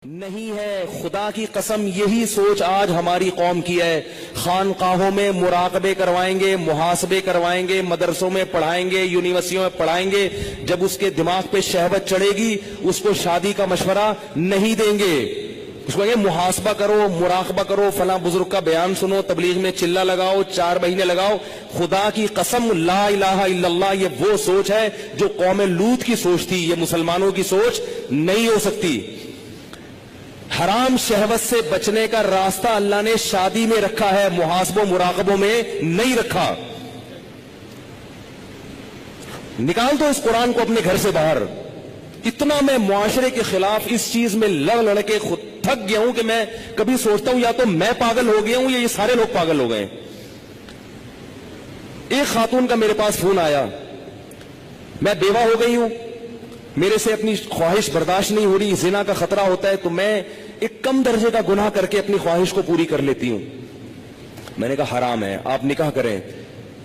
نہیں ہے. خدا کی قسم یہی سوچ آج ہماری قوم کی ہے. خانقاہوں میں مراقبے کروائیں گے, محاسبے کروائیں گے, مدرسوں میں پڑھائیں گے, یونیورسٹیوں میں پڑھائیں گے. جب اس کے دماغ پہ شہوت چڑھے گی اس کو شادی کا مشورہ نہیں دیں گے. اس کو کہیں گے محاسبہ کرو, مراقبہ کرو, فلاں بزرگ کا بیان سنو, تبلیغ میں چلہ لگاؤ, 4 مہینے لگاؤ. خدا کی قسم لا الہ الا اللہ یہ وہ سوچ ہے جو قوم لوط کی سوچ تھی. یہ مسلمانوں کی سوچ نہیں ہو سکتی. حرام شہوت سے بچنے کا راستہ اللہ نے شادی میں رکھا ہے, محاسبوں مراقبوں میں نہیں رکھا. نکال دو اس قرآن کو اپنے گھر سے باہر. اتنا میں معاشرے کے خلاف اس چیز میں لڑ کے خود تھک گیا ہوں کہ میں کبھی سوچتا ہوں یا تو میں پاگل ہو گیا ہوں یا یہ سارے لوگ پاگل ہو گئے. ایک خاتون کا میرے پاس فون آیا, میں بیوہ ہو گئی ہوں, میرے سے اپنی خواہش برداشت نہیں ہو رہی, زنا کا خطرہ ہوتا ہے, تو میں ایک کم درجے کا گناہ کر کے اپنی خواہش کو پوری کر لیتی ہوں. میں نے کہا حرام ہے, آپ نکاح کریں.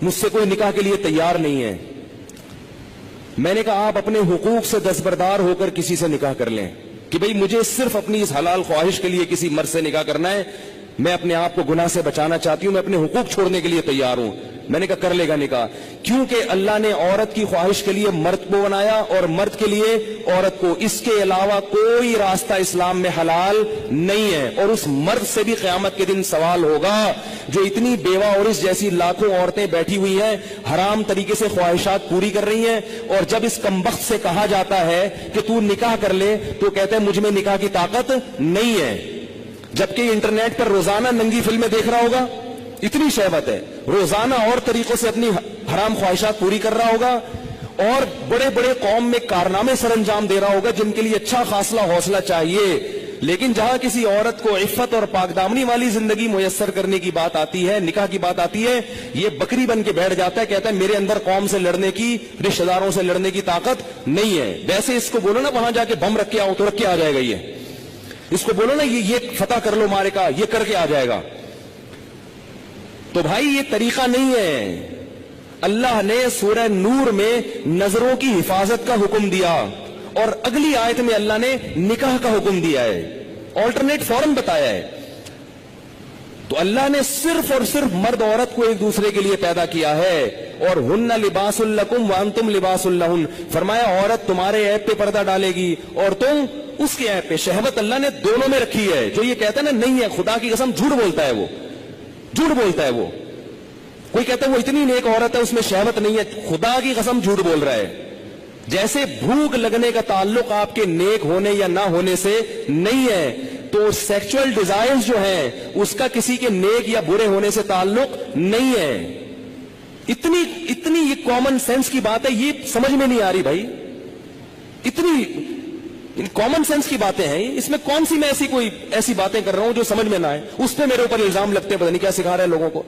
مجھ سے کوئی نکاح کے لیے تیار نہیں ہے. میں نے کہا آپ اپنے حقوق سے دستبردار ہو کر کسی سے نکاح کر لیں کہ بھئی مجھے صرف اپنی اس حلال خواہش کے لیے کسی مرد سے نکاح کرنا ہے, میں اپنے آپ کو گناہ سے بچانا چاہتی ہوں, میں اپنے حقوق چھوڑنے کے لیے تیار ہوں. میں نے کہا کر لے گا نکاح, کیونکہ اللہ نے عورت کی خواہش کے لیے مرد کو بنایا اور مرد کے لیے عورت کو. اس کے علاوہ کوئی راستہ اسلام میں حلال نہیں ہے. اور اس مرد سے بھی قیامت کے دن سوال ہوگا جو اتنی بیوہ اور اس جیسی لاکھوں عورتیں بیٹھی ہوئی ہیں, حرام طریقے سے خواہشات پوری کر رہی ہیں, اور جب اس کمبخت سے کہا جاتا ہے کہ تو نکاح کر لے تو کہتے ہیں مجھ میں نکاح کی طاقت نہیں ہے. جبکہ انٹرنیٹ پر روزانہ ننگی فلمیں دیکھ رہا ہوگا, اتنی شہوت ہے, روزانہ اور طریقوں سے اپنی حرام خواہشات پوری کر رہا ہوگا, اور بڑے بڑے قوم میں کارنامے سر انجام دے رہا ہوگا جن کے لیے اچھا خاصا حوصلہ چاہیے. لیکن جہاں کسی عورت کو عفت اور پاکدامنی والی زندگی میسر کرنے کی بات آتی ہے, نکاح کی بات آتی ہے, یہ بکری بن کے بیٹھ جاتا ہے, کہتا ہے میرے اندر قوم سے لڑنے کی, رشتہ داروں سے لڑنے کی طاقت نہیں ہے. ویسے اس کو بولو نا وہاں جا کے بم رکھ کے آؤ تو رکھ کے آ جائے گا. اس کو بولو نا یہ فتح کر لو مارے کا, یہ کر کے آ جائے گا. تو بھائی یہ طریقہ نہیں ہے. اللہ نے سورہ نور میں نظروں کی حفاظت کا حکم دیا, اور اگلی آیت میں اللہ نے نکاح کا حکم دیا ہے, آلٹرنیٹ فوراً بتایا ہے. تو اللہ نے صرف اور صرف مرد عورت کو ایک دوسرے کے لیے پیدا کیا ہے, اور ہن لباس لکم وانتم لباس لہن. فرمایا عورت تمہارے عیب پہ پردہ ڈالے گی اور تم اس کے عیب پہ. شہوت اللہ نے دونوں میں رکھی ہے. جو یہ کہتا ہے نا نہیں ہے, خدا کی قسم جھوٹ بولتا ہے, وہ جھوٹ بولتا ہے. وہ کوئی کہتا ہے وہ اتنی نیک عورت ہے اس میں شہوت نہیں ہے, خدا کی قسم جھوٹ بول رہا ہے. جیسے بھوک لگنے کا تعلق آپ کے نیک ہونے یا نہ ہونے سے نہیں ہے, تو سیکچول ڈیزائرز جو ہیں اس کا کسی کے نیک یا برے ہونے سے تعلق نہیں ہے. اتنی یہ کامن سینس کی بات ہے, یہ سمجھ میں نہیں آ رہی بھائی. اتنی کامن سینس کی باتیں ہیں, اس میں کون سی میں ایسی باتیں کر رہا ہوں جو سمجھ میں نہ آئے, اس پہ میرے اوپر الزام لگتے ہیں, پتہ نہیں کیا سکھا رہے ہیں لوگوں کو.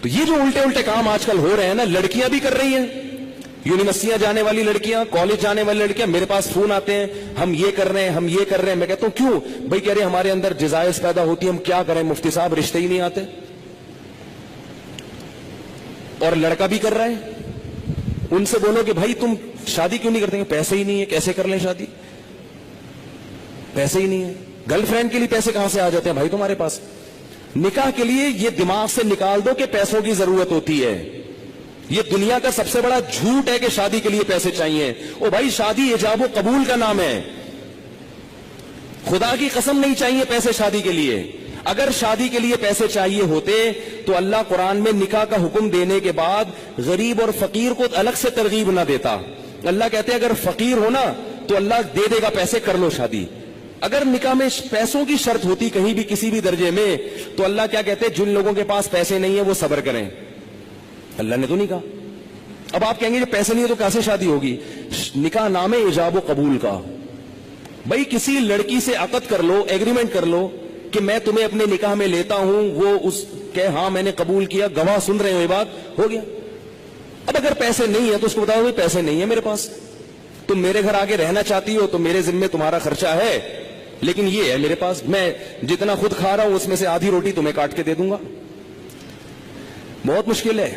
تو یہ جو الٹے کام آج کل ہو رہے ہیں نا, لڑکیاں بھی کر رہی ہیں, یونیورسٹیاں جانے والی لڑکیاں, کالج جانے والی لڑکیاں, میرے پاس فون آتے ہیں ہم یہ کر رہے ہیں, ہم یہ کر رہے ہیں. میں کہتا ہوں کیوں بھائی؟ کہہ رہے ہمارے اندر جزائز پیدا ہوتی ہے, ہم کیا کریں مفتی صاحب, رشتے ہی نہیں آتے. اور لڑکا بھی کر رہا ہے, ان سے بولو کہ بھائی تم شادی کیوں نہیں کرتے؟ پیسے ہی نہیں ہے, کیسے کر لیں شادی, پیسے ہی نہیں ہے. گرل فرینڈ کے لیے پیسے کہاں سے آ جاتے ہیں بھائی تمہارے پاس؟ نکاح کے لیے یہ دماغ سے نکال دو کہ پیسوں کی ضرورت ہوتی ہے. یہ دنیا کا سب سے بڑا جھوٹ ہے کہ شادی کے لیے پیسے چاہیے. او بھائی شادی ایجاب و قبول کا نام ہے, خدا کی قسم نہیں چاہیے پیسے شادی کے لیے. اگر شادی کے لیے پیسے چاہیے ہوتے تو اللہ قرآن میں نکاح کا حکم دینے کے بعد غریب اور فقیر کو الگ سے ترغیب نہ دیتا. اللہ کہتے اگر فقیر ہونا تو اللہ دے دے گا پیسے, کر لو شادی. اگر نکاح میں پیسوں کی شرط ہوتی کہیں بھی کسی بھی درجے میں تو اللہ کیا کہتے جن لوگوں کے پاس پیسے نہیں ہیں وہ صبر کریں. اللہ نے تو نہیں کہا. اب آپ کہیں گے کہ پیسے نہیں ہے تو کیسے شادی ہوگی؟ نکاح نام ہے ایجاب و قبول کا. بھائی کسی لڑکی سے عقد کر لو, ایگریمنٹ کر لو کہ میں تمہیں اپنے نکاح میں لیتا ہوں, وہ اس کہ ہاں میں نے قبول کیا, گواہ سن رہے ہو, یہ بات ہو گیا. اب اگر پیسے نہیں ہے تو اس کو بتاؤ پیسے نہیں ہے میرے پاس, تم میرے گھر آگے رہنا چاہتی ہو تو میرے ذمے تمہارا خرچہ ہے, لیکن یہ ہے میرے پاس, میں جتنا خود کھا رہا ہوں اس میں سے آدھی روٹی تمہیں کاٹ کے دے دوں گا. بہت مشکل ہے.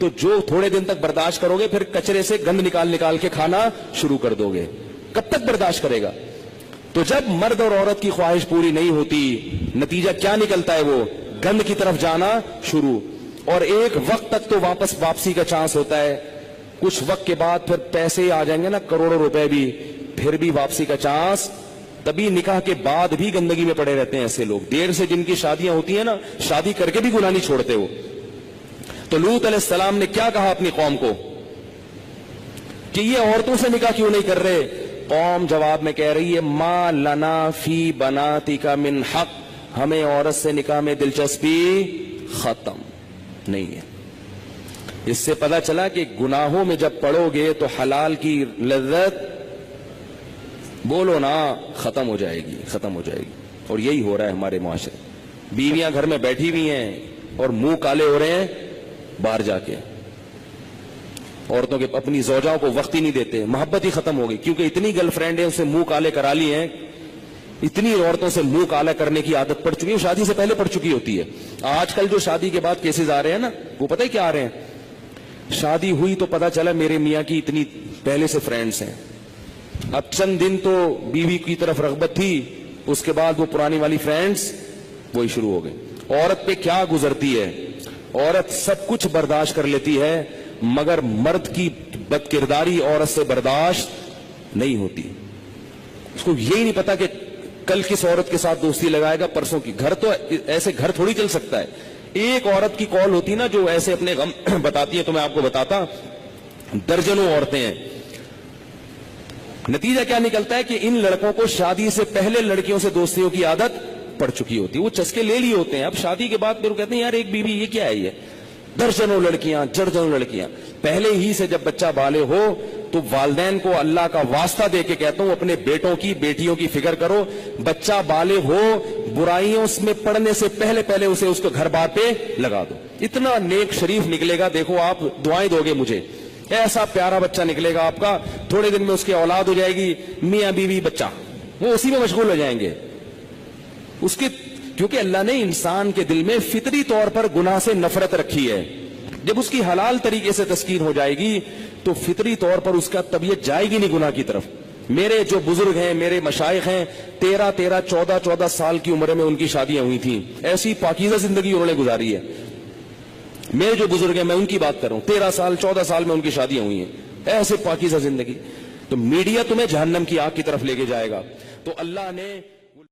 تو جو تھوڑے دن تک برداشت کرو گے پھر کچرے سے گند نکال نکال کے کھانا شروع کر دو گے. کب تک برداشت کرے گا؟ تو جب مرد اور عورت کی خواہش پوری نہیں ہوتی نتیجہ کیا نکلتا ہے؟ وہ گند کی طرف جانا شروع. اور ایک وقت تک تو واپسی کا چانس ہوتا ہے, کچھ وقت کے بعد پھر پیسے آ جائیں گے نا, کروڑوں روپے بھی, پھر بھی واپسی کا چانس. تبھی نکاح کے بعد بھی گندگی میں پڑے رہتے ہیں ایسے لوگ. دیر سے جن کی شادیاں ہوتی ہیں نا, شادی کر کے بھی گناہ نہیں چھوڑتے وہ. تو لوط علیہ السلام نے کیا کہا اپنی قوم کو کہ یہ عورتوں سے نکاح کیوں نہیں کر رہے؟ قوم جواب میں کہہ رہی ہے ما لنا فی بناتک من حق, ہمیں عورت سے نکاح میں دلچسپی ختم نہیں ہے. اس سے پتہ چلا کہ گناہوں میں جب پڑو گے تو حلال کی لذت بولو نا ختم ہو جائے گی, ختم ہو جائے گی. اور یہی ہو رہا ہے ہمارے معاشرے. بیویاں گھر میں بیٹھی ہوئی ہیں اور منہ کالے ہو رہے ہیں باہر جا کے. عورتوں کے اپنی زوجاؤں کو وقت ہی نہیں دیتے, محبت ہی ختم ہو گئی, کیونکہ اتنی گرل فرینڈ ہیں اسے منہ کالے کرا لی ہیں, اتنی عورتوں سے منہ کالا کرنے کی عادت پڑ چکی ہے, شادی سے پہلے پڑ چکی ہوتی ہے. آج کل جو شادی کے بعد کیسز آ رہے ہیں نا, وہ پتہ ہے کیا آ رہے ہیں؟ شادی ہوئی تو پتہ چلا میرے میاں کی اتنی پہلے سے فرینڈز ہیں, اب چند دن تو بیوی کی طرف رغبت تھی, اس کے بعد وہ پرانی والی فرینڈز وہی شروع ہو گئے. عورت پہ کیا گزرتی ہے؟ عورت سب کچھ برداشت کر لیتی ہے مگر مرد کی بد کرداری عورت سے برداشت نہیں ہوتی. اس کو یہی نہیں پتا کہ کل کس عورت کے ساتھ دوستی لگائے گا, پرسوں کی. گھر تو ایسے گھر تھوڑی چل سکتا ہے. ایک عورت کی کال ہوتی نا جو ایسے اپنے غم بتاتی ہے, تو میں آپ کو بتاتا درجنوں عورتیں ہیں. نتیجہ کیا نکلتا ہے کہ ان لڑکوں کو شادی سے پہلے لڑکیوں سے دوستیوں کی عادت پڑ چکی ہوتی ہے, وہ چسکے لے لیے ہوتے ہیں. اب شادی کے بعد پھر وہ کہتے ہیں یار ایک بیوی یہ کیا ہے, یہ درجنوں لڑکیاں درجنوں لڑکیاں. پہلے ہی سے جب بچہ بالغ ہو تو والدین کو اللہ کا واسطہ دے کے کہتا ہوں اپنے بیٹوں کی بیٹیوں کی فکر کرو. بچہ بالغ ہو برائیوں میں پڑنے سے پہلے پہلے اسے اس کو گھر بار پہ لگا دو. اتنا نیک شریف نکلے گا, دیکھو آپ دعائیں دو گے مجھے, ایسا پیارا بچہ نکلے گا آپ کا, تھوڑے دن میں اس کی اولاد ہو جائے گی, میاں بیوی بچہ, وہ اسی میں مشغول ہو جائیں گے. اس کی کیونکہ اللہ نے انسان کے دل میں فطری طور پر گناہ سے نفرت رکھی ہے. جب اس کی حلال طریقے سے تسکین ہو جائے گی تو فطری طور پر اس کا طبیعت جائے گی نہیں گناہ کی طرف. میرے جو بزرگ ہیں, میرے مشائخ ہیں, 13 14 سال کی عمر میں ان کی شادیاں ہوئی تھیں. ایسی پاکیزہ زندگی انہوں نے گزاری ہے. میرے جو بزرگ ہیں میں ان کی بات کر رہا ہوں, 13 سال 14 سال میں ان کی شادیاں ہوئی ہیں, ایسے پاکیزہ زندگی. تو میڈیا تمہیں جہنم کی آگ کی طرف لے کے جائے گا. تو اللہ نے